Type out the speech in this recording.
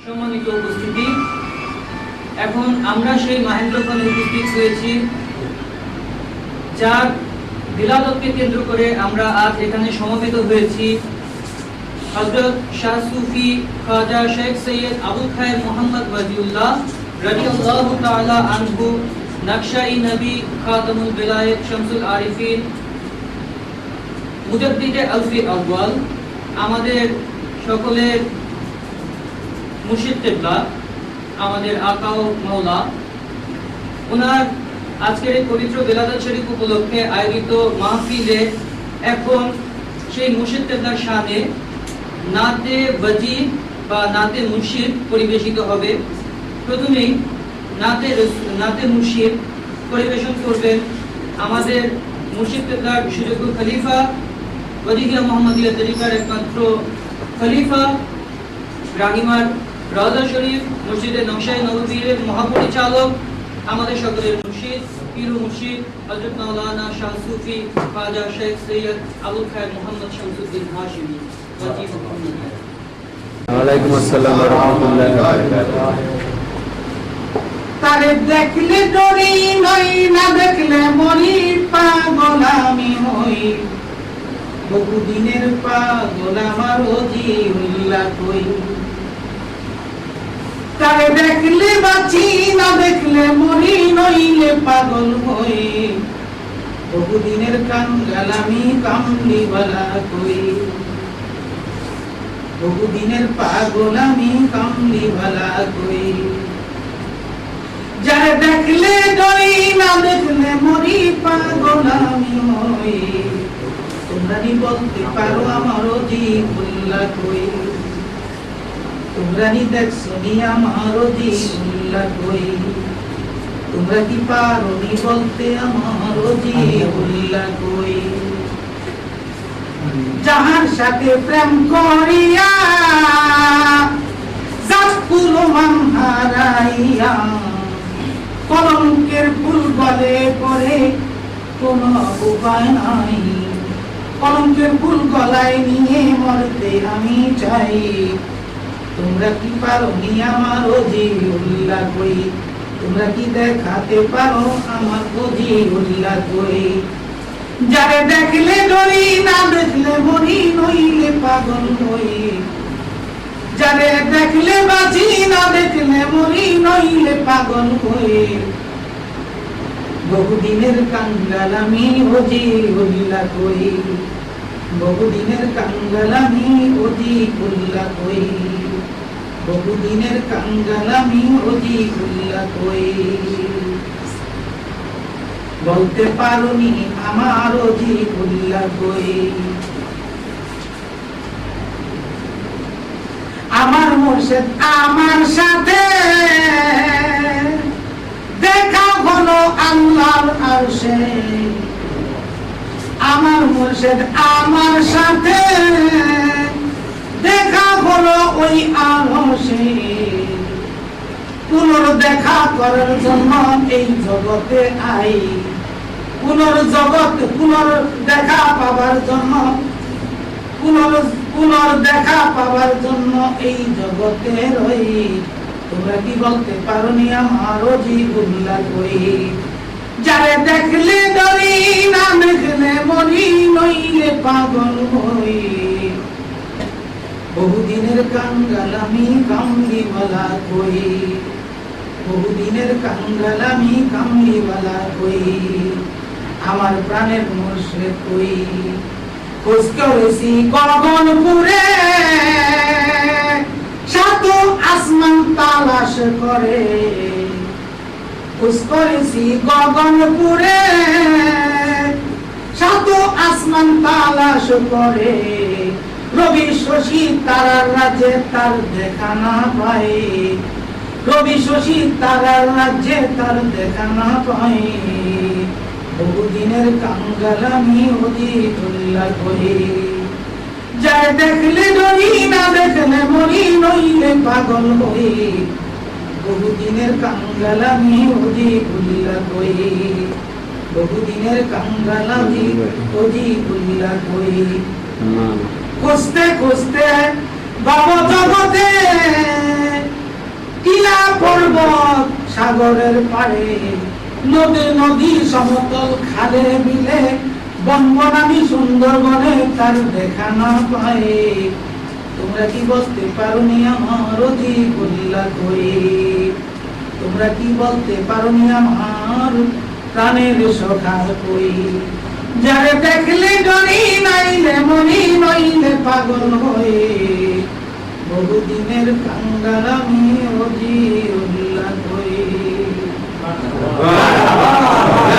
সম্মানিত উপস্থিতি, এখন আমরা সেই মাহেন্দ্রক্ষণে উপস্থিত হয়েছি যার বিলাদতকে কেন্দ্র করে আমরা আজ এখানে সমবেত হয়েছি। হযরত শাহ সুফি খাজা শেখ সৈয়দ আবুল খায়ের মোহাম্মদ ওয়াজিউল্লাহ রাদিয়াল্লাহু তাআলা আনহু নকশাই নবী খাতামুল বিলায়েত শামসুল আরিফিন মুজাদ্দিদে আলফি আউয়াল, আমাদের সকলের মুর্শিদ কিবলা, আমাদের আকা ও মাওলা, ওনার আজকের এই পবিত্র বেলাদত শরীফ উপলক্ষে আয়োজিত মাহফিলে এখন সেই মুর্শিদ কিবলার শানে নাতে ওয়াজিব বা নাতে মুর্শিদ পরিবেশিত হবে। প্রথমেই নাতে মুর্শিদ পরিবেশন করবেন আমাদের মুর্শিদ কিবলার সুযোগ্য খলিফা, ওয়াদিয়া মুহাম্মদিয়া তরিকার একমাত্র খলিফা, রাহিমার রাজা শরীফ মসজিদে নকশায়ে নববীর মহাপরিচালক, আমাদের সকলের মুর্শিদ, পীর ও মুর্শিদ হযরত মাওলানা শাহ সুফি খাজা শেখ সৈয়দ আবুল খায়ের মোহাম্মদ শামসুদ্দিন হাশিমি। ওয়ালাইকুম আসসালাম ওয়া রাহমাতুল্লাহি ওয়া বারাকাতুহু। তারে দেখলে ডরি নই, না দেখলে মরি, পাগল আমি হই, বহুদিনের পাগল আমার ওজিউল্লাহ কই। তারে দেখলে বাঁচি, না দেখলে মরি, নইলে পাগল হই, বহুদিনের কাঙ্গাল আমি কামলিওয়ালা কই, বহুদিনের পাগল আমি কামলিওয়ালা কই। যারে দেখলে ডরি, না দেখলে মরি, পাগল আমি হই, তোমরা নি বলতে পারো আমার ওজিউল্লাহ কই, তোমরা নি দেখছো নি আমার ওজিউল্লাহ কই, তোমরা কি পারো নি বলতে আমার ওজিউল্লাহ কই। যাহার সাথে প্রেম করিয়া জাতকুল মান হারাইয়া, কলঙ্কের ফুল গলে পড়ে কোনো উপায় নাই, কলঙ্কের ফুল গলায় নিয়ে মরতে আমি চাই, তোমরা কি পারো নি আমার ওজিউল্লাহ কই, তোমরা কি দেখাতে পারো আমার ওজিউল্লাহ কই। যারে দেখলে ডরি, না দেখলে মরি, নইলে পাগল হই, যারে দেখলে বাঁচি, না দেখলে মরি, নইলে পাগল হই, বহুদিনের কাঙ্গাল আমি ওজিউল্লাহ কই, বহুদিনের কাঙ্গাল আমি ওজিউল্লাহ কই, বহুদিনের কাঙ্গাল আমি ওজিউল্লাহ কই। বলতে পারোনি আমার ওজিউল্লাহ কই। আমার মুর্শিদ আমার সাথে দেখা হলো আল্লাহর আরশে, আমার মুর্শিদ আমার সাথে দেখা হলো ওই আরশে, পুনর দেখা করার জন্য এই জগতে আই, পুনর দেখা পাবার জন্য, পুনর দেখা পাবার জন্য এই জগতে রই, তোমরা কি বলতে পারো নি আমার ওজিউল্লাহ কই। যারে দেখলে ডরি, না দেখলে মরি, নইলে পাগল হই, বহুদিনের কাঙ্গাল আমি কামলিওয়ালা কই, বহুদিনের কাঙ্গাল আমি কামলিওয়ালা কই, আমার প্রাণের মুর্শিদ কই। খোঁজ করেছি গগনপুরে, সাত আসমান তালাশ করে, খোঁজ করেছি গগনপুরে, সাত আসমান তালাশ করে, রবি শশী তারার রাজ্যে তার দেখা না পায়, রবি শশী তারার রাজ্যে তার দেখা না পায়, বহুদিনের কাঙ্গাল আমি ওজিউল্লাহ কই। যারে দেখলে ডরি, না দেখলে মরি, নইলে পাগল হই, বহুদিনের কাঙ্গাল আমি ওজিউল্লাহ কই, বহুদিনের কাঙ্গাল আমি ওজিউল্লাহ কই। খুঁজতে খুঁজতে ভব জগতে সাগরের পাড়ে, নদী নদী সমতল খালে বিলে, বনবনানি সুন্দরবনে তার দেখা না পায়ে। তোমরা কি বলতে পারোনি আমার জীবল্লা কই? তোমরা কি বলতে পারোনি আমার প্রাণের সখা কই? যারে দেখলে ডরি নাইলে মনি নইলে পাগল হয়ে, বহুদিনের কাঙ্গাল আমি অজিউল্লাহ কই।